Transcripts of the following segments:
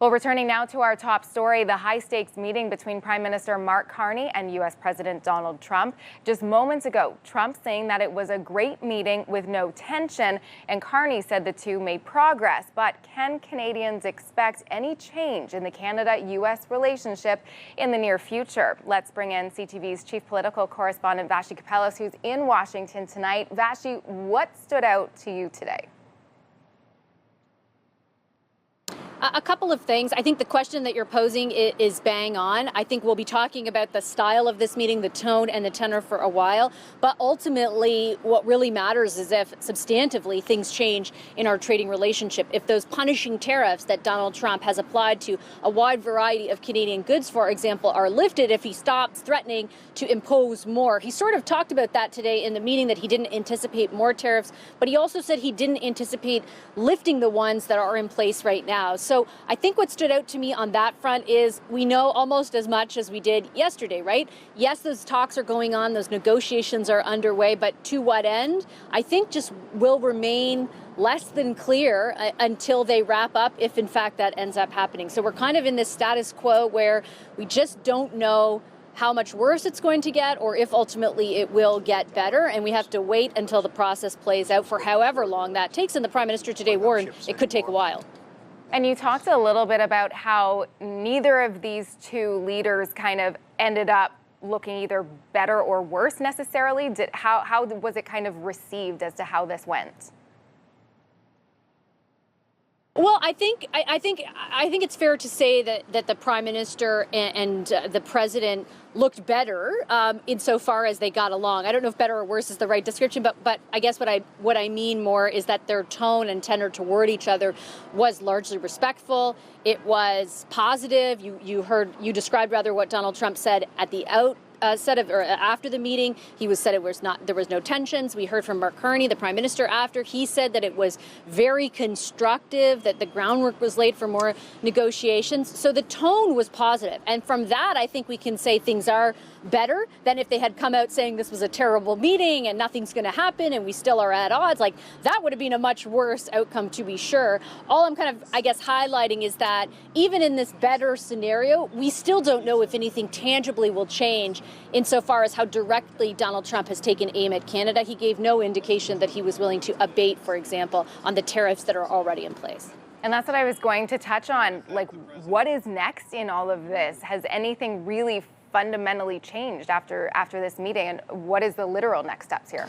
Well, returning now to our top story, the high-stakes meeting between Prime Minister Mark Carney and U.S. President Donald Trump. Just moments ago, Trump saying that it was a great meeting with no tension, and Carney said the two made progress. But can Canadians expect any change in the Canada-U.S. relationship in the near future? Let's bring in CTV's chief political correspondent, Vassy Kapelos, who's in Washington tonight. Vassy, what stood out to you today? A couple of things. I think the question that you're posing is bang on. I think we'll be talking about the style of this meeting, the tone and the tenor for a while. But ultimately, what really matters is if substantively things change in our trading relationship. If those punishing tariffs that Donald Trump has applied to a wide variety of Canadian goods, for example, are lifted, if he stops threatening to impose more. He sort of talked about that today in the meeting, that he didn't anticipate more tariffs, but he also said he didn't anticipate lifting the ones that are in place right now. So I think what stood out to me on that front is we know almost as much as we did yesterday, right? Yes, those talks are going on, those negotiations are underway, but to what end? I think just will remain less than clear until they wrap up, if in fact that ends up happening. So we're kind of in this status quo where we just don't know how much worse it's going to get or if ultimately it will get better. And we have to wait until the process plays out for however long that takes. And the Prime Minister today warned it could take a while. And you talked a little bit about how neither of these two leaders kind of ended up looking either better or worse necessarily. How was it kind of received as to how this went? Well, I think it's fair to say that the Prime Minister and the President looked better insofar as they got along. I don't know if better or worse is the right description, but I guess what I mean more is that their tone and tenor toward each other was largely respectful. It was positive. You described rather what Donald Trump said at the after the meeting. There was no tensions. We heard from Mark Carney, the Prime Minister, after. He said that it was very constructive, that the groundwork was laid for more negotiations. So the tone was positive. And from that, I think we can say things are better than if they had come out saying this was a terrible meeting and nothing's going to happen and we still are at odds. Like, that would have been a much worse outcome, to be sure. All I'm kind of, I guess, highlighting is that even in this better scenario, we still don't know if anything tangibly will change insofar as how directly Donald Trump has taken aim at Canada. He gave no indication that he was willing to abate, for example, on the tariffs that are already in place. And that's what I was going to touch on. Like, what is next in all of this? Has anything really fundamentally changed after this meeting? And what is the literal next steps here?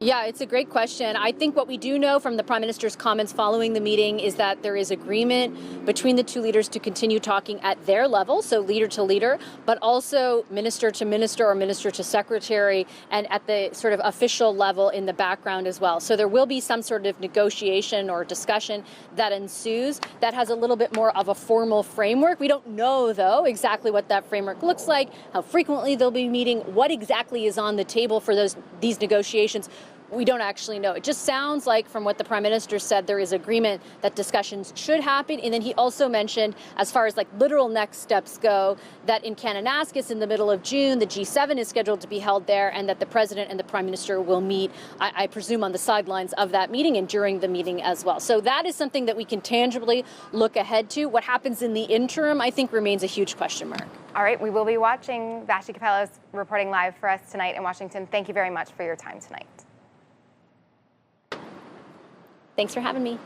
Yeah, it's a great question. I think what we do know from the Prime Minister's comments following the meeting is that there is agreement between the two leaders to continue talking at their level, so leader to leader, but also minister to minister or minister to secretary, and at the sort of official level in the background as well. So there will be some sort of negotiation or discussion that ensues that has a little bit more of a formal framework. We don't know, though, exactly what that framework looks like, how frequently they'll be meeting, what exactly is on the table for these negotiations. We don't actually know. It just sounds like, from what the Prime Minister said, there is agreement that discussions should happen. And then he also mentioned, as far as like literal next steps go, that in Kananaskis in the middle of June, the G7 is scheduled to be held there, and that the President and the Prime Minister will meet, I presume, on the sidelines of that meeting and during the meeting as well. So that is something that we can tangibly look ahead to. What happens in the interim, I think, remains a huge question mark. All right, we will be watching. Vassy Kapelos reporting live for us tonight in Washington. Thank you very much for your time tonight. Thanks for having me.